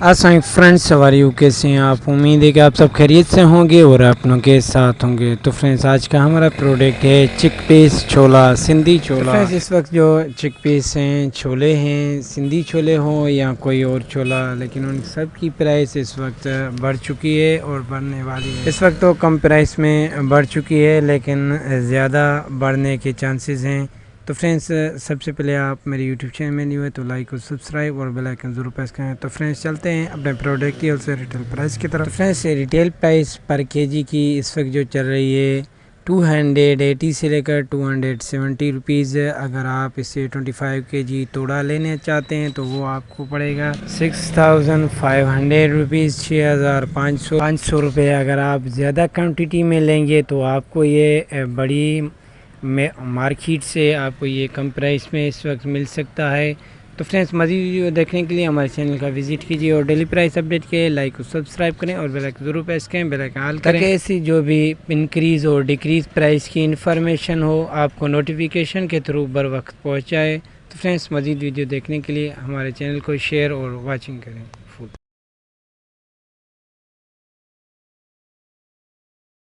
अस्सलाम फ्रेंड्स, सवारी कैसे हैं आप। उम्मीद है कि आप सब खैरियत से होंगे और अपनों के साथ होंगे। तो फ्रेंड्स, आज का हमारा प्रोडक्ट है चिकपीस छोला, सिंधी छोला। तो फ्रेंड्स, इस वक्त जो चिकपीस हैं, छोले हैं, सिंधी छोले हों या कोई और छोला, लेकिन उन सब की प्राइस इस वक्त बढ़ चुकी है और बढ़ने वाली है। इस वक्त तो कम प्राइस में बढ़ चुकी है, लेकिन ज़्यादा बढ़ने के चांसेस हैं। तो फ्रेंड्स, सबसे पहले आप मेरे यूट्यूब चैनल में न्यू है तो लाइक और सब्सक्राइब और बेल आइकन ज़रूर प्रेस करें। तो फ्रेंड्स, चलते हैं अपने प्रोडक्ट की होलसेल रिटेल प्राइस की तरफ। तो फ्रेंड्स, रिटेल प्राइस पर केजी की इस वक्त जो चल रही है 280 से लेकर 270 रुपीज़। अगर आप इसे 25 केजी तोड़ा लेने चाहते हैं तो वो आपको पड़ेगा 6500 रुपीज़, 6500 रुपये। अगर आप ज़्यादा क्वान्टिटी में लेंगे तो आपको ये बड़ी मार्केट से आपको ये कम प्राइस में इस वक्त मिल सकता है। तो फ्रेंड्स, मज़ीद वीडियो देखने के लिए हमारे चैनल का विजिट कीजिए और डेली प्राइस अपडेट के लाइक और सब्सक्राइब करें और बेल आइकन ज़रूर प्रेस करें, बेल आइकन ऑल करें, ताकि ऐसी जो भी इंक्रीज़ और डिक्रीज़ प्राइस की इन्फॉर्मेशन हो आपको नोटिफिकेशन के थ्रू बर वक्त पहुँचाए। तो फ्रेंड्स, मज़ीद वीडियो देखने के लिए हमारे चैनल को शेयर और वॉचिंग करें।